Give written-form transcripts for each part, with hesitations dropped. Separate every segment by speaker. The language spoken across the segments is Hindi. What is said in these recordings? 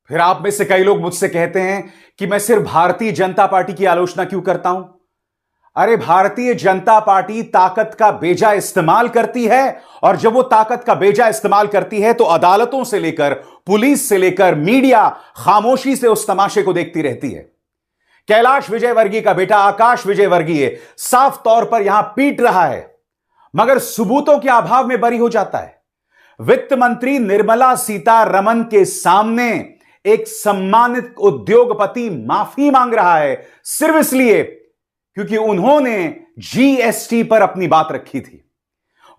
Speaker 1: फिर आप में से कई लोग मुझसे कहते हैं कि मैं सिर्फ भारतीय जनता पार्टी की आलोचना क्यों करता हूं। अरे भारतीय जनता पार्टी ताकत का बेजा इस्तेमाल करती है, और जब वो ताकत का बेजा इस्तेमाल करती है तो अदालतों से लेकर पुलिस से लेकर मीडिया खामोशी से उस तमाशे को देखती रहती है। कैलाश विजयवर्गीय का बेटा आकाश विजयवर्गीय साफ तौर पर यहां पीट रहा है, मगर सबूतों के अभाव में बरी हो जाता है। वित्त मंत्री निर्मला सीतारमण के सामने एक सम्मानित उद्योगपति माफी मांग रहा है, सिर्फ इसलिए क्योंकि उन्होंने जीएसटी पर अपनी बात रखी थी।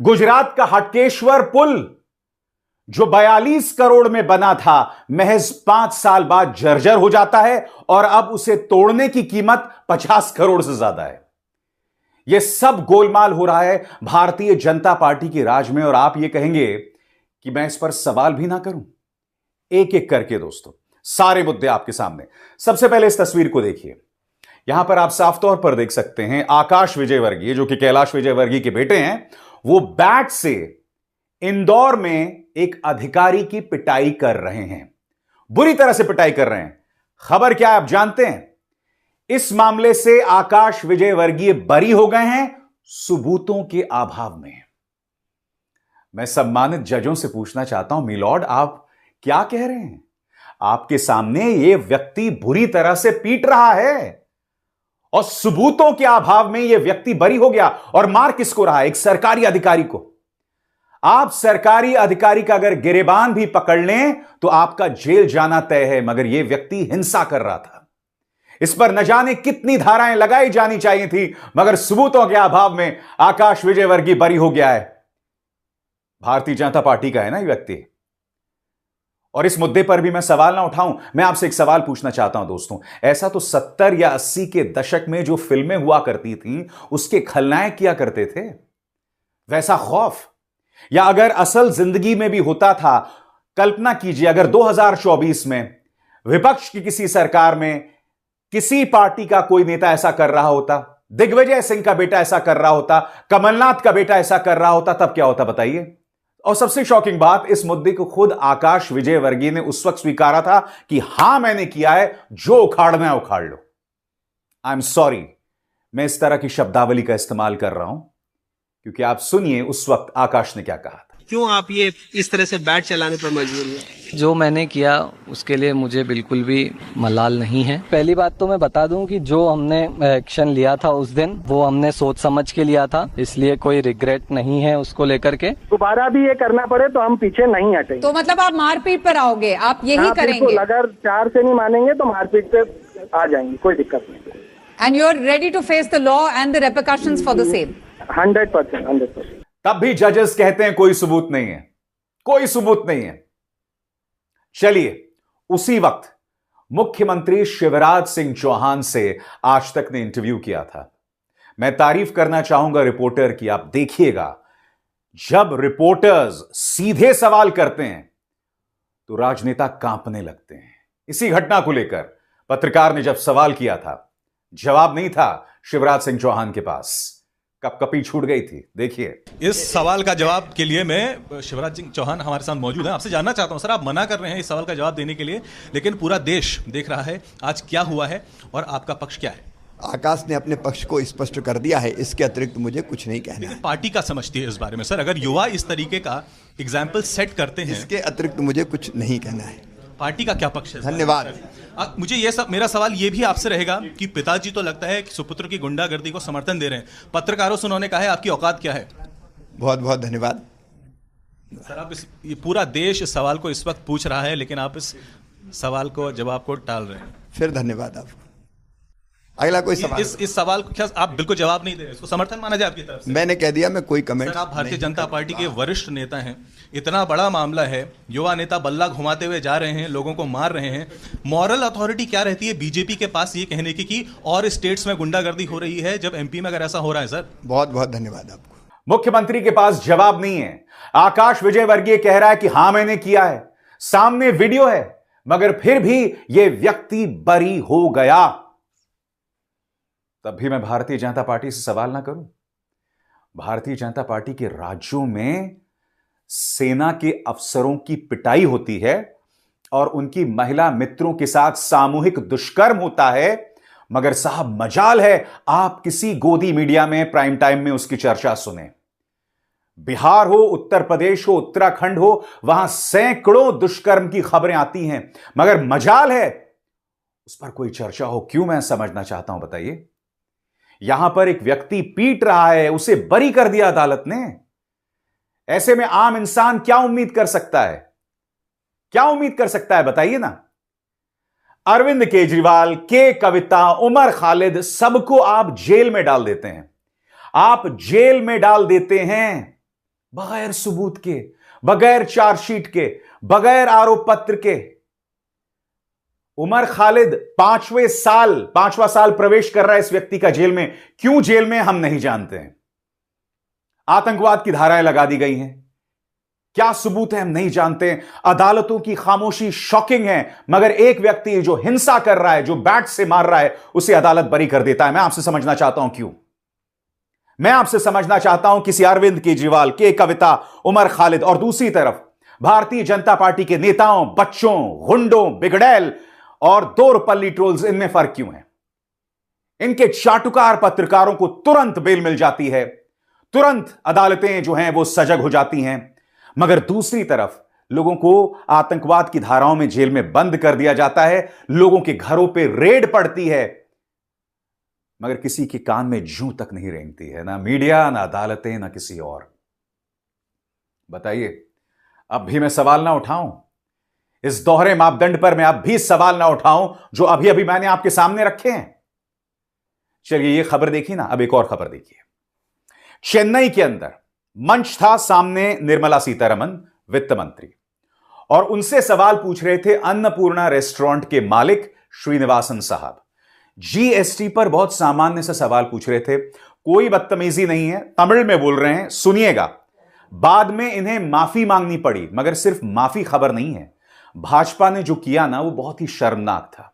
Speaker 1: गुजरात का हटकेश्वर पुल जो 42 करोड़ में बना था, महज 5 साल बाद जर्जर हो जाता है और अब उसे तोड़ने की कीमत 50 करोड़ से ज्यादा है। यह सब गोलमाल हो रहा है भारतीय जनता पार्टी के राज में, और आप यह कहेंगे कि मैं इस पर सवाल भी ना करूं। एक एक करके दोस्तों सारे मुद्दे आपके सामने। सबसे पहले इस तस्वीर को देखिए। यहां पर आप साफ तौर पर देख सकते हैं आकाश विजयवर्गीय जो कि कैलाश विजयवर्गीय के बेटे हैं, वो बैट से इंदौर में एक अधिकारी की पिटाई कर रहे हैं, बुरी तरह से पिटाई कर रहे हैं। खबर क्या है आप जानते हैं? इस मामले से आकाश विजयवर्गीय बरी हो गए हैं सबूतों के अभाव में। मैं सम्मानित जजों से पूछना चाहता हूं, मिलॉर्ड आप क्या कह रहे हैं? आपके सामने यह व्यक्ति बुरी तरह से पीट रहा है और सबूतों के अभाव में यह व्यक्ति बरी हो गया, और मार किसको रहा है? एक सरकारी अधिकारी को। आप सरकारी अधिकारी का अगर गिरेबान भी पकड़ लें तो आपका जेल जाना तय है, मगर यह व्यक्ति हिंसा कर रहा था। इस पर न जाने कितनी धाराएं लगाई जानी चाहिए थी, मगर सबूतों के अभाव में आकाश विजयवर्गीय बरी हो गया है। भारतीय जनता पार्टी का है ना ये व्यक्ति, और इस मुद्दे पर भी मैं सवाल ना उठाऊं। मैं आपसे एक सवाल पूछना चाहता हूं दोस्तों, ऐसा तो 70 या 80 के दशक में जो फिल्में हुआ करती थीं उसके खलनायक किया करते थे, वैसा खौफ या अगर असल जिंदगी में भी होता था, कल्पना कीजिए अगर 2024 में विपक्ष की किसी सरकार में किसी पार्टी का कोई नेता ऐसा कर रहा होता, दिग्विजय सिंह का बेटा ऐसा कर रहा होता, कमलनाथ का बेटा ऐसा कर रहा होता, तब क्या होता बताइए? और सबसे शॉकिंग बात, इस मुद्दे को खुद आकाश विजयवर्गीय ने उस वक्त स्वीकारा था कि हां मैंने किया है, जो उखाड़ना है उखाड़ लो। आई एम सॉरी मैं इस तरह की शब्दावली का इस्तेमाल कर रहा हूं, क्योंकि आप सुनिए उस वक्त आकाश ने क्या कहा था।
Speaker 2: क्यों आप ये इस तरह से बैट चलाने पर मजबूर हुए?
Speaker 3: जो मैंने किया उसके लिए मुझे बिल्कुल भी मलाल नहीं है। पहली बात तो मैं बता दूं कि जो हमने एक्शन लिया था उस दिन वो हमने सोच समझ के लिया था, इसलिए कोई रिग्रेट नहीं है उसको लेकर के।
Speaker 4: दोबारा भी ये करना पड़े तो हम पीछे नहीं हटेंगे।
Speaker 5: तो मतलब आप मारपीट पर आओगे, आप यही करेंगे?
Speaker 4: अगर 4 से नहीं मानेंगे तो मारपीट पे आ जाएंगे, कोई दिक्कत नहीं।
Speaker 5: And you are ready to face the law and the repercussions for the same?
Speaker 4: 100%।
Speaker 1: तब भी जजेस कहते हैं कोई सबूत नहीं है, कोई सबूत नहीं है। चलिए उसी वक्त मुख्यमंत्री शिवराज सिंह चौहान से आज तक ने इंटरव्यू किया था। मैं तारीफ करना चाहूंगा रिपोर्टर की। आप देखिएगा, जब रिपोर्टर्स सीधे सवाल करते हैं तो राजनेता कांपने लगते हैं। इसी घटना को लेकर पत्रकार ने जब सवाल किया था, जवाब नहीं था शिवराज सिंह चौहान के पास, कपकपी छूट गई थी। देखिए
Speaker 6: इस सवाल का जवाब के लिए मैं शिवराज सिंह चौहान हमारे साथ मौजूद हैं। आपसे जानना चाहता हूं सर, आप मना कर रहे हैं इस सवाल का जवाब देने के लिए, लेकिन पूरा देश देख रहा है आज क्या हुआ है और आपका पक्ष क्या है?
Speaker 7: आकाश ने अपने पक्ष को स्पष्ट कर दिया है, इसके अतिरिक्त मुझे कुछ नहीं कहना है।
Speaker 6: पार्टी क्या समझती है इस बारे में सर, अगर युवा इस तरीके का एग्जाम्पल सेट करते हैं?
Speaker 7: इसके अतिरिक्त मुझे कुछ नहीं कहना है।
Speaker 6: पार्टी का क्या पक्ष है?
Speaker 7: धन्यवाद।
Speaker 6: मुझे मेरा सवाल ये भी आपसे रहेगा कि पिताजी तो लगता है कि सुपुत्र की गुंडागर्दी को समर्थन दे रहे हैं, पत्रकारों से उन्होंने कहा है आपकी औकात क्या है?
Speaker 7: बहुत बहुत धन्यवाद
Speaker 6: सर। आप ये पूरा देश इस सवाल को इस वक्त पूछ रहा है, लेकिन आप इस सवाल को जवाब को टाल रहे हैं।
Speaker 7: फिर धन्यवाद आपको। अगला कोई सवाल?
Speaker 6: इस सवाल को क्या आप बिल्कुल जवाब नहीं दे रहे, इसको समर्थन माना जाए आपकी तरफ से?
Speaker 7: मैंने कह दिया, मैं कोई कमेंट।
Speaker 6: सर आप भारतीय जनता पार्टी के वरिष्ठ नेता हैं, इतना बड़ा मामला है, युवा नेता बल्ला घुमाते हुए जा रहे हैं, लोगों को मार रहे हैं, मॉरल अथॉरिटी क्या रहती है बीजेपी के पास ये कहने की कि और स्टेट्स में गुंडागर्दी हो रही है, जब एमपी में अगर ऐसा हो रहा है? सर
Speaker 7: बहुत बहुत धन्यवाद आपको।
Speaker 1: मुख्यमंत्री के पास जवाब नहीं है। आकाश विजयवर्गीय कह रहा है कि हां मैंने किया है, सामने वीडियो है, मगर फिर भी यह व्यक्ति बरी हो गया। तब भी मैं भारतीय जनता पार्टी से सवाल ना करूं? भारतीय जनता पार्टी के राज्यों में सेना के अफसरों की पिटाई होती है और उनकी महिला मित्रों के साथ सामूहिक दुष्कर्म होता है, मगर साहब मजाल है आप किसी गोदी मीडिया में प्राइम टाइम में उसकी चर्चा सुने। बिहार हो, उत्तर प्रदेश हो, उत्तराखंड हो, वहां सैकड़ों दुष्कर्म की खबरें आती हैं, मगर मजाल है उस पर कोई चर्चा हो। क्यों, मैं समझना चाहता हूं, बताइए। यहां पर एक व्यक्ति पीट रहा है, उसे बरी कर दिया अदालत ने। ऐसे में आम इंसान क्या उम्मीद कर सकता है? क्या उम्मीद कर सकता है, बताइए ना। अरविंद केजरीवाल, के कविता, उमर खालिद, सबको आप जेल में डाल देते हैं। आप जेल में डाल देते हैं बगैर सबूत के, बगैर चार्जशीट के, बगैर आरोप पत्र के। उमर खालिद पांचवा साल प्रवेश कर रहा है इस व्यक्ति का जेल में। क्यों जेल में, हम नहीं जानते हैं। आतंकवाद की धाराएं लगा दी गई हैं। क्या सबूत है, हम नहीं जानते। अदालतों की खामोशी शॉकिंग है, मगर एक व्यक्ति जो हिंसा कर रहा है, जो बैट से मार रहा है, उसे अदालत बरी कर देता है। मैं आपसे समझना चाहता हूं क्यों। मैं आपसे समझना चाहता हूं किसी अरविंद केजरीवाल, के कविता, उमर खालिद और दूसरी तरफ भारतीय जनता पार्टी के नेताओं, बच्चों, गुंडों, बिगड़ैल और दोरपल्ली ट्रोल्स, इनमें फर्क क्यों है? इनके चाटुकार पत्रकारों को तुरंत बेल मिल जाती है, तुरंत अदालतें जो हैं वो सजग हो जाती हैं, मगर दूसरी तरफ लोगों को आतंकवाद की धाराओं में जेल में बंद कर दिया जाता है, लोगों के घरों पे रेड पड़ती है, मगर किसी के कान में जूं तक नहीं रेंगती है। ना मीडिया, ना अदालतें, ना किसी और। बताइए, अब भी मैं सवाल ना उठाऊं? इस दोहरे मापदंड पर मैं अब भी सवाल ना उठाऊं जो अभी अभी मैंने आपके सामने रखे हैं? चलिए, ये खबर देखी ना, अब एक और खबर देखिए। चेन्नई के अंदर मंच था, सामने निर्मला सीतारमण वित्त मंत्री, और उनसे सवाल पूछ रहे थे अन्नपूर्णा रेस्टोरेंट के मालिक श्रीनिवासन साहब। जीएसटी पर बहुत सामान्य से सवाल पूछ रहे थे, कोई बदतमीजी नहीं है, तमिल में बोल रहे हैं, सुनिएगा। बाद में इन्हें माफी मांगनी पड़ी, मगर सिर्फ माफी खबर नहीं है। भाजपा ने जो किया ना, वो बहुत ही शर्मनाक था।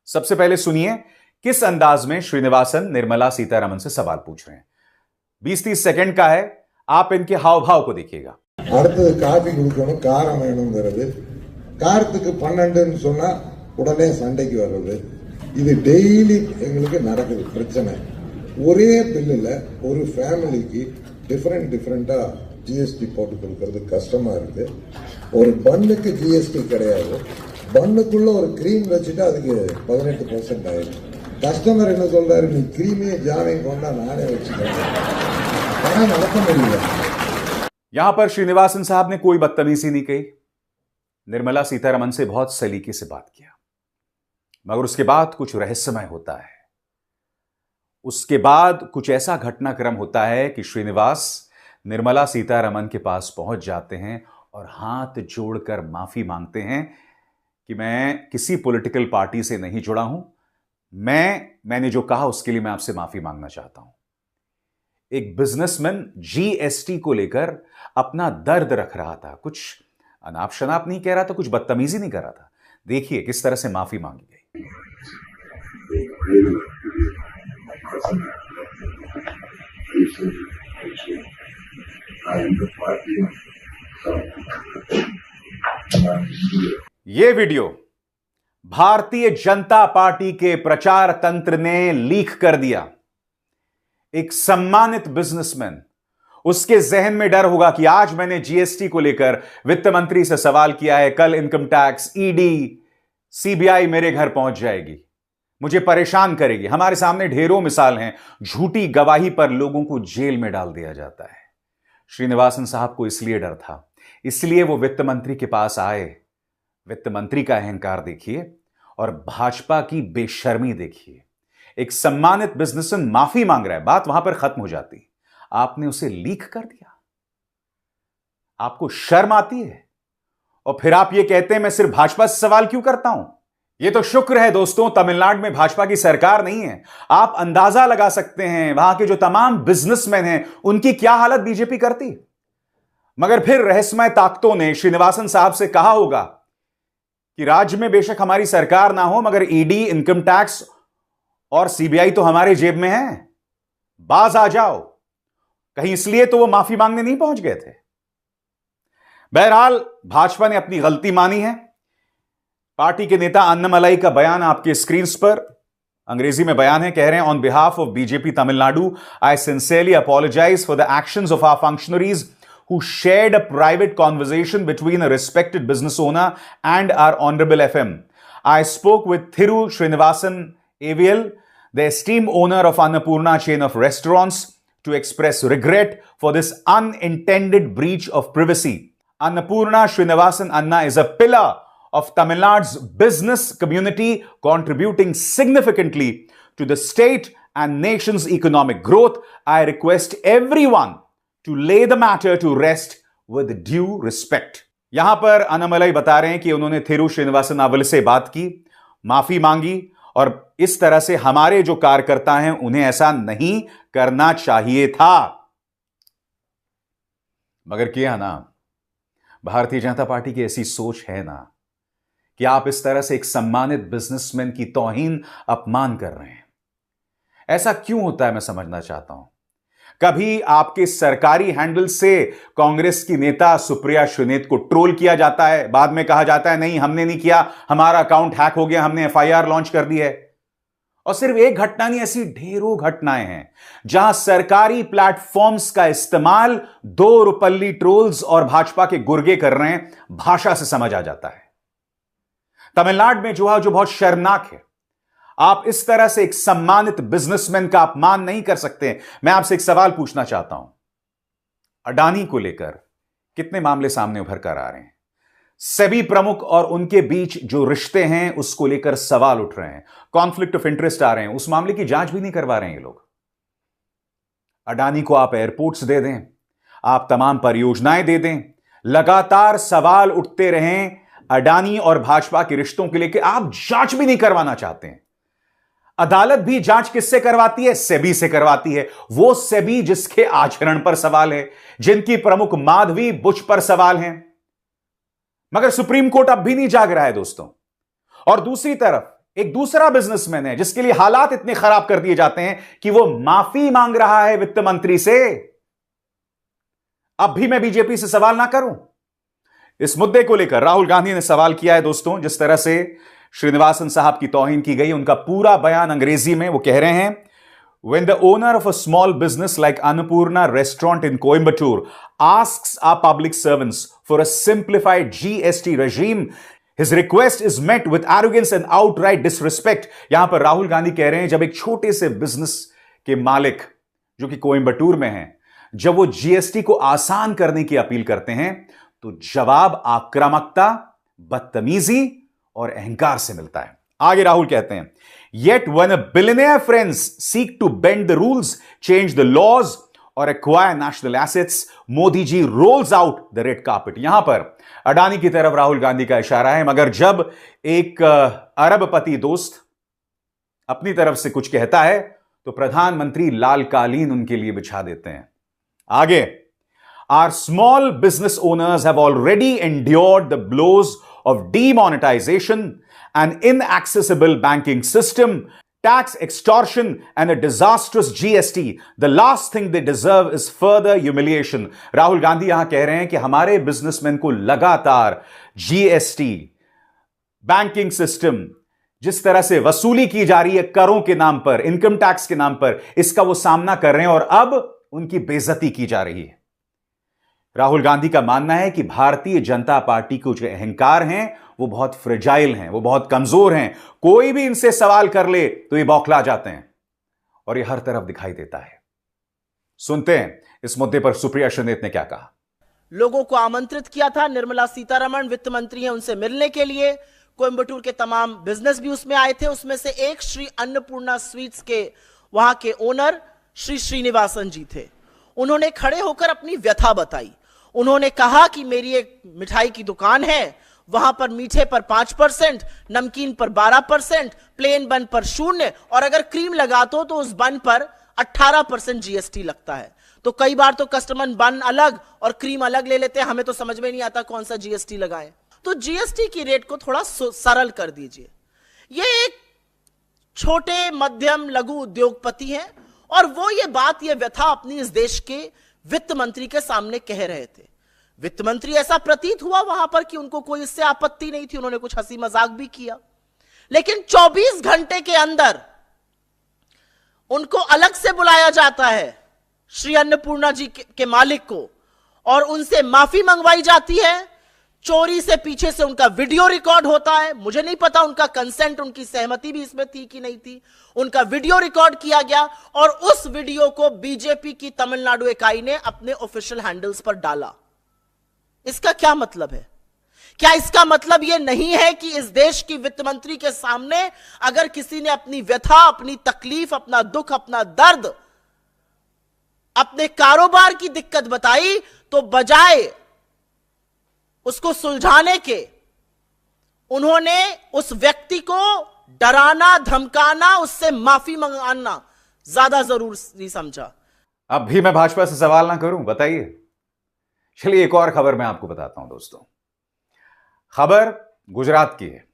Speaker 1: सबसे पहले सुनिए किस अंदाज में श्रीनिवासन निर्मला सीतारमण से सवाल पूछ रहे हैं। 20-30 सेकंड का है, आप इनके हाव भाव को देखिएगा।
Speaker 8: அடுத்தது காபி குடிக்கணும், காரம் வேணுங்கிறது, காரத்துக்கு 12ன்னு சொன்னா உடனே சண்டைக்கு வர்றது, இது டெய்லி எங்களுக்கு நடக்குது பிரச்சனை. ஒரே பில்லுல ஒரு ஃபேமிலிக்கு டிஃபரெண்டா ஜிஎஸ்டி போட்டு கொடுக்கறது கஷ்டமா இருக்கு. ஒரு பன்னுக்கு ஜிஎஸ்டி கிடையாது, பன்னுக்குள்ள ஒரு கிரீம் வச்சுட்டு அதுக்கு 18% ஆயிடும். கஸ்டமர் என்ன சொல்றாரு, நீ கிரீமே ஜாமையும் கொண்டா நானே வச்சுக்கிறேன், ஆனா நடக்க முடியல।
Speaker 1: यहां पर श्रीनिवासन साहब ने कोई बदतमीजी नहीं कही, निर्मला सीतारमण से बहुत सलीके से बात किया, मगर उसके बाद कुछ रहस्यमय होता है। उसके बाद कुछ ऐसा घटनाक्रम होता है कि श्रीनिवास निर्मला सीतारमण के पास पहुंच जाते हैं और हाथ जोड़कर माफी मांगते हैं कि मैं किसी पॉलिटिकल पार्टी से नहीं जुड़ा हूं, मैंने जो कहा उसके लिए मैं आपसे माफी मांगना चाहता हूं। एक बिजनेसमैन जीएसटी को लेकर अपना दर्द रख रहा था, कुछ अनाप शनाप नहीं कह रहा था, कुछ बदतमीजी नहीं कर रहा था। देखिए किस तरह से माफी मांगी गई। ये वीडियो भारतीय जनता पार्टी के प्रचार तंत्र ने लीक कर दिया। एक सम्मानित बिजनेसमैन, उसके जहन में डर होगा कि आज मैंने जीएसटी को लेकर वित्त मंत्री से सवाल किया है, कल इनकम टैक्स, ईडी, सीबीआई मेरे घर पहुंच जाएगी, मुझे परेशान करेगी। हमारे सामने ढेरों मिसाल हैं, झूठी गवाही पर लोगों को जेल में डाल दिया जाता है। श्रीनिवासन साहब को इसलिए डर था, इसलिए वो वित्त मंत्री के पास आए। वित्त मंत्री का अहंकार देखिए और भाजपा की बेशर्मी देखिए। एक सम्मानित बिजनेसमैन माफी मांग रहा है, बात वहां पर खत्म हो जाती, आपने उसे लीक कर दिया। आपको शर्म आती है? और फिर आप ये कहते हैं मैं सिर्फ भाजपा से सवाल क्यों करता हूं। ये तो शुक्र है दोस्तों तमिलनाडु में भाजपा की सरकार नहीं है। आप अंदाजा लगा सकते हैं वहां के जो तमाम बिजनेसमैन हैं उनकी क्या हालत बीजेपी करती। मगर फिर रहस्यमय ताकतों ने श्रीनिवासन साहब से कहा होगा कि राज्य में बेशक हमारी सरकार ना हो, मगर ईडी, इनकम टैक्स और सीबीआई तो हमारे जेब में है, बाज आ जाओ। कहीं इसलिए तो वो माफी मांगने नहीं पहुंच गए थे। बहरहाल भाजपा ने अपनी गलती मानी है। पार्टी के नेता अन्नामलाई का बयान आपके स्क्रीन पर, अंग्रेजी में बयान है, कह रहे हैं, on behalf of BJP Tamil Nadu I sincerely apologise for the actions of our functionaries who shared a private conversation between a respected business owner and our honorable FM. I spoke with Thiru Srinivasan AVL, the esteemed owner of Annapurna chain of restaurants, to express regret for this unintended breach of privacy. Annapurna Srinivasan Anna is a pillar of Tamil Nadu's business community, contributing significantly to the state and nation's economic growth. I request everyone to lay the matter to rest with due respect. यहां पर अन्नामलाई बता रहे हैं कि उन्होंने थिरु श्रीनिवासन अवल से बात की, माफी मांगी, और इस तरह से हमारे जो कार्यकर्ता हैं उन्हें ऐसा नहीं करना चाहिए था, मगर किया ना। भारतीय जनता पार्टी की ऐसी सोच है ना कि आप इस तरह से एक सम्मानित बिजनेसमैन की तौहीन, अपमान कर रहे हैं। ऐसा क्यों होता है, मैं समझना चाहता हूं। कभी आपके सरकारी हैंडल से कांग्रेस की नेता सुप्रिया श्रीनेत को ट्रोल किया जाता है, बाद में कहा जाता है नहीं हमने नहीं किया, हमारा अकाउंट हैक हो गया, हमने एफआईआर लॉन्च कर दी है। और सिर्फ एक घटना नहीं, ऐसी ढेरों घटनाएं हैं जहां सरकारी प्लेटफॉर्म्स का इस्तेमाल दो रुपल्ली ट्रोल्स और भाजपा के गुर्गे कर रहे हैं, भाषा से समझ आ जाता है। तमिलनाडु में जो बहुत शर्मनाक है, आप इस तरह से एक सम्मानित बिजनेसमैन का अपमान नहीं कर सकते। मैं आपसे एक सवाल पूछना चाहता हूं, अडानी को लेकर कितने मामले सामने उभर कर आ रहे हैं, सेबी प्रमुख और उनके बीच जो रिश्ते हैं उसको लेकर सवाल उठ रहे हैं, कॉन्फ्लिक्ट ऑफ इंटरेस्ट आ रहे हैं, उस मामले की जांच भी नहीं करवा रहे हैं ये लोग। अडानी को आप एयरपोर्ट्स दे दें, आप तमाम परियोजनाएं दे दें, लगातार सवाल उठते रहें अडानी और भाजपा के रिश्तों के लेकर, आप जांच भी नहीं करवाना चाहते हैं। अदालत भी जांच किससे करवाती है? सेबी से करवाती है। वो सेबी जिसके आचरण पर सवाल है, जिनकी प्रमुख माधवी बुच पर सवाल हैं, मगर सुप्रीम कोर्ट अब भी नहीं जाग रहा है दोस्तों। और दूसरी तरफ एक दूसरा बिजनेसमैन है जिसके लिए हालात इतने खराब कर दिए जाते हैं कि वो माफी मांग रहा है वित्त मंत्री से। अब भी मैं बीजेपी से सवाल ना करूं इस मुद्दे को लेकर। राहुल गांधी ने सवाल किया है दोस्तों, जिस तरह से श्रीनिवासन साहब की तौहीन की गई, उनका पूरा बयान अंग्रेजी में। वो कह रहे हैं, when the owner of a small business like Annapurna restaurant in Coimbatore asks our public servants for a simplified GST regime, his request is met with arrogance and outright disrespect. यहां पर राहुल गांधी कह रहे हैं, जब एक छोटे से बिजनेस के मालिक जो कि कोयम्बटूर में हैं, जब वो जीएसटी को आसान करने की अपील करते हैं, तो जवाब आक्रामकता, बदतमीजी और अहंकार से मिलता है। आगे राहुल कहते हैं, yet when a billionaire friends seek to bend the rules, change the laws or acquire national assets, Modi ji rolls out the red carpet। यहां पर अडानी की तरफ राहुल गांधी का इशारा है, मगर जब एक अरबपति दोस्त अपनी तरफ से कुछ कहता है तो प्रधानमंत्री लाल कालीन उनके लिए बिछा देते हैं। आगे, our small business owners have already endured the blows of demonetization, an inaccessible banking system, tax extortion, and a disastrous GST. The last thing they deserve is further humiliation. Rahul Gandhi यहां कह रहे हैं कि हमारे बिजनेसमैन को लगातार जीएसटी, बैंकिंग सिस्टम, जिस तरह से वसूली की जा रही है करों के नाम पर, इनकम टैक्स के नाम पर, इसका वो सामना कर रहे हैं और अब उनकी बेइज्जती की जा रही है। राहुल गांधी का मानना है कि भारतीय जनता पार्टी के जो अहंकार हैं वो बहुत फ्रेजाइल हैं, वो बहुत कमजोर हैं। कोई भी इनसे सवाल कर ले तो ये बौखला जाते हैं और ये हर तरफ दिखाई देता है। सुनते हैं इस मुद्दे पर सुप्रिया श्रीनेत ने क्या कहा।
Speaker 9: लोगों को आमंत्रित किया था, निर्मला सीतारमण वित्त मंत्री हैं, उनसे मिलने के लिए। कोयम्बटूर के तमाम बिजनेस भी उसमें आए थे। उसमें से एक श्री अन्नपूर्णा स्वीट्स के वहां के ओनर श्री श्रीनिवासन जी थे। उन्होंने खड़े होकर अपनी व्यथा बताई। उन्होंने कहा कि मेरी एक मिठाई की दुकान है, वहां पर मीठे पर 5%, नमकीन पर 12%, प्लेन बन पर 0%, और अगर क्रीम लगा तो उस बन पर 18% जीएसटी लगता है। तो कई बार तो कस्टमर बन अलग और क्रीम अलग ले लेते हैं, हमें तो समझ में नहीं आता कौन सा जीएसटी लगाए। तो जीएसटी की रेट को थोड़ा सरल कर दीजिए। ये एक छोटे मध्यम लघु उद्योगपति हैं और वो ये बात, ये व्यथा अपनी इस देश के वित्त मंत्री के सामने कह रहे थे। वित्त मंत्री ऐसा प्रतीत हुआ वहां पर कि उनको कोई इससे आपत्ति नहीं थी, उन्होंने कुछ हंसी मजाक भी किया। लेकिन 24 घंटे के अंदर उनको अलग से बुलाया जाता है, श्री अन्नपूर्णा जी के मालिक को, और उनसे माफी मंगवाई जाती है। चोरी से पीछे से उनका वीडियो रिकॉर्ड होता है। मुझे नहीं पता उनका कंसेंट, उनकी सहमति भी इसमें थी कि नहीं थी। उनका वीडियो रिकॉर्ड किया गया और उस वीडियो को बीजेपी की तमिलनाडु इकाई ने अपने ऑफिशियल हैंडल्स पर डाला। इसका क्या मतलब है? क्या इसका मतलब यह नहीं है कि इस देश की वित्त मंत्री के सामने अगर किसी ने अपनी व्यथा, अपनी तकलीफ, अपना दुख, अपना दर्द, अपने कारोबार की दिक्कत बताई, तो बजाय उसको सुलझाने के उन्होंने उस व्यक्ति को डराना, धमकाना, उससे माफी मंगाना ज्यादा जरूरी समझा।
Speaker 1: अब भी मैं भाजपा से सवाल ना करूं, बताइए। चलिए एक और खबर मैं आपको बताता हूं दोस्तों। खबर गुजरात की है।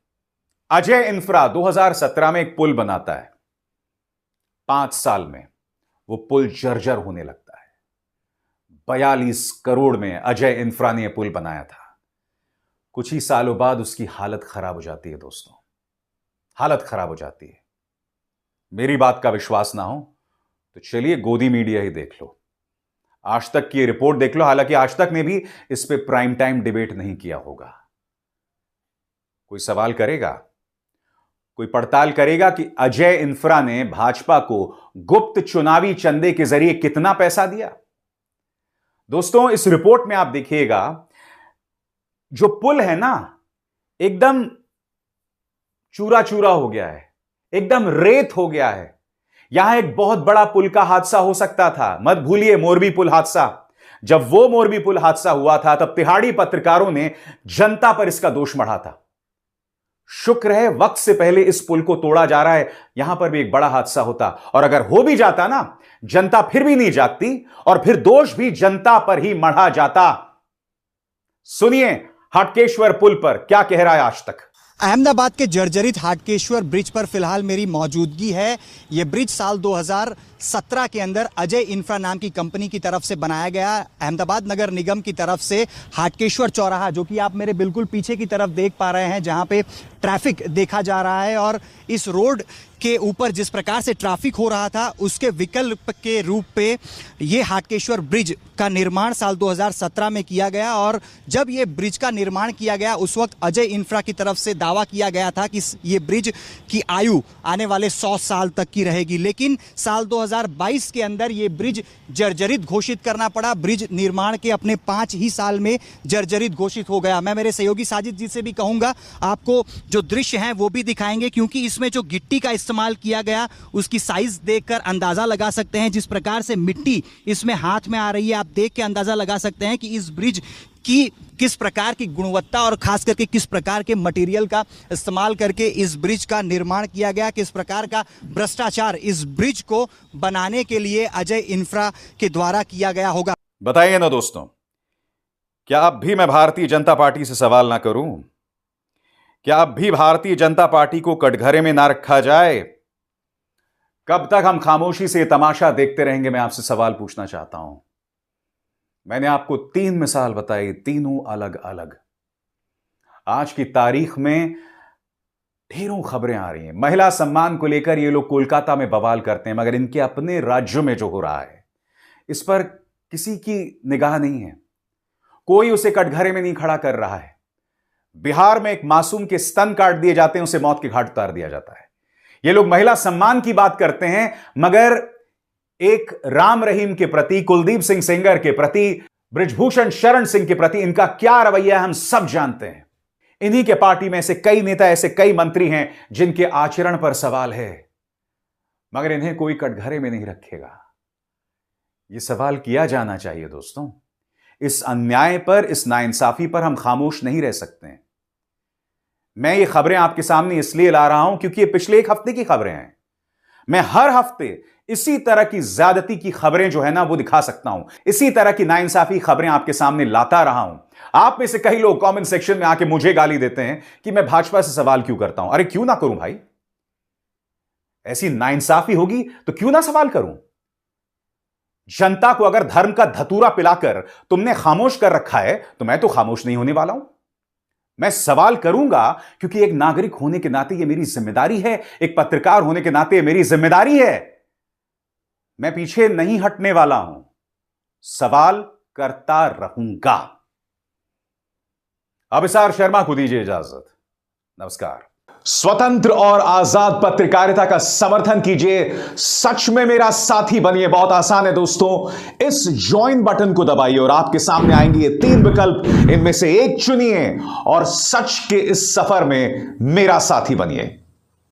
Speaker 1: अजय इंफ्रा 2017 में एक पुल बनाता है। 5 साल में वो पुल जर्जर होने लगता है। 42 करोड़ में अजय इंफ्रा ने यह पुल बनाया था। कुछ ही सालों बाद उसकी हालत खराब हो जाती है दोस्तों, हालत खराब हो जाती है। मेरी बात का विश्वास ना हो तो चलिए गोदी मीडिया ही देख लो, आज तक की रिपोर्ट देख लो। हालांकि आज तक ने भी इस पे प्राइम टाइम डिबेट नहीं किया होगा। कोई सवाल करेगा, कोई पड़ताल करेगा कि अजय इंफ्रा ने भाजपा को गुप्त चुनावी चंदे के जरिए कितना पैसा दिया? दोस्तों इस रिपोर्ट में आप देखिएगा, जो पुल है ना, एकदम चूरा चूरा हो गया है, एकदम रेत हो गया है। यहां एक बहुत बड़ा पुल का हादसा हो सकता था। मत भूलिए मोरबी पुल हादसा। जब वो मोरबी पुल हादसा हुआ था तब तिहाड़ी पत्रकारों ने जनता पर इसका दोष मढ़ा था। शुक्र है वक्त से पहले इस पुल को तोड़ा जा रहा है, यहां पर भी एक बड़ा हादसा होता। और अगर हो भी जाता ना, जनता फिर भी नहीं जागती और फिर दोष भी जनता पर ही मढ़ा जाता। सुनिए हाटकेश्वर पुल पर क्या कह रहा है आज तक।
Speaker 10: अहमदाबाद के जर्जरित हाटकेश्वर ब्रिज पर फिलहाल मेरी मौजूदगी है। यह ब्रिज साल 2017 के अंदर अजय इंफ्रा नाम की कंपनी की तरफ से बनाया गया। अहमदाबाद नगर निगम की तरफ से हाटकेश्वर चौराहा, जो कि आप मेरे बिल्कुल पीछे की तरफ देख पा रहे हैं, जहां पे ट्रैफिक देखा जा रहा है, और इस रोड के ऊपर जिस प्रकार से ट्रैफिक हो रहा था उसके विकल्प के रूप पे ये हाटकेश्वर ब्रिज का निर्माण साल 2017 में किया गया। और जब ये ब्रिज का निर्माण किया गया उस वक्त अजय इंफ्रा की तरफ से दावा किया गया था कि ये ब्रिज की आयु आने वाले 100 साल तक की रहेगी। लेकिन साल 2022 के अंदर ये ब्रिज जर्जरित घोषित करना पड़ा। ब्रिज निर्माण के अपने 5 ही साल में जर्जरित घोषित हो गया। मैं मेरे सहयोगी साजिद जी से भी कहूंगा आपको जो दृश्य हैं वो भी दिखाएंगे, क्योंकि इसमें जो गिट्टी का इस्तेमाल किया गया उसकी साइज देखकर अंदाजा लगा सकते हैं। जिस प्रकार से मिट्टी इसमें हाथ में आ रही है, आप देख के अंदाजा लगा सकते हैं कि इस ब्रिज की किस प्रकार की गुणवत्ता और खास करके किस प्रकार के मटेरियल का इस्तेमाल करके इस ब्रिज का निर्माण किया गया, किस प्रकार का भ्रष्टाचार इस ब्रिज को बनाने के लिए अजय इंफ्रा के द्वारा किया गया होगा।
Speaker 1: बताइए ना दोस्तों, क्या अब भी मैं भारतीय जनता पार्टी से सवाल ना करूं? क्या अब भी भारतीय जनता पार्टी को कटघरे में ना रखा जाए? कब तक हम खामोशी से तमाशा देखते रहेंगे? मैं आपसे सवाल पूछना चाहता हूं। मैंने आपको 3 मिसाल बताई, तीनों अलग अलग। आज की तारीख में ढेरों खबरें आ रही हैं। महिला सम्मान को लेकर ये लोग कोलकाता में बवाल करते हैं, मगर इनके अपने राज्यों में जो हो रहा है इस पर किसी की निगाह नहीं है। कोई उसे कटघरे में नहीं खड़ा कर रहा है। बिहार में एक मासूम के स्तन काट दिए जाते हैं, उसे मौत के घाट उतार दिया जाता है। ये लोग महिला सम्मान की बात करते हैं, मगर एक राम रहीम के प्रति, कुलदीप सिंह सेंगर के प्रति, बृजभूषण शरण सिंह के प्रति इनका क्या रवैया है हम सब जानते हैं। इन्हीं के पार्टी में ऐसे कई नेता, ऐसे कई मंत्री हैं जिनके आचरण पर सवाल है, मगर इन्हें कोई कटघरे में नहीं रखेगा। यह सवाल किया जाना चाहिए दोस्तों। इस अन्याय पर, इस नाइंसाफी पर हम खामोश नहीं रह सकते हैं। मैं ये खबरें आपके सामने इसलिए ला रहा हूं क्योंकि ये पिछले 1 हफ्ते की खबरें हैं। मैं हर हफ्ते इसी तरह की ज्यादती की खबरें जो है ना वो दिखा सकता हूं, इसी तरह की नाइंसाफी खबरें आपके सामने लाता रहा हूं। आप में से कई लोग कमेंट सेक्शन में आके मुझे गाली देते हैं कि मैं भाजपा से सवाल क्यों करता हूं। अरे क्यों ना करूं भाई, ऐसी नाइंसाफी होगी तो क्यों ना सवाल करूं। जनता को अगर धर्म का धतूरा पिलाकर तुमने खामोश कर रखा है तो मैं तो खामोश नहीं होने वाला हूं। मैं सवाल करूंगा, क्योंकि एक नागरिक होने के नाते यह मेरी जिम्मेदारी है, एक पत्रकार होने के नाते मेरी जिम्मेदारी है। मैं पीछे नहीं हटने वाला हूं, सवाल करता रहूंगा। अभिसार शर्मा को दीजिए इजाजत। नमस्कार। स्वतंत्र और आजाद पत्रकारिता का समर्थन कीजिए, सच में मेरा साथी बनिए। बहुत आसान है दोस्तों, इस ज्वाइन बटन को दबाइए और आपके सामने आएंगे ये 3 विकल्प, इनमें से एक चुनिए और सच के इस सफर में मेरा साथी बनिए।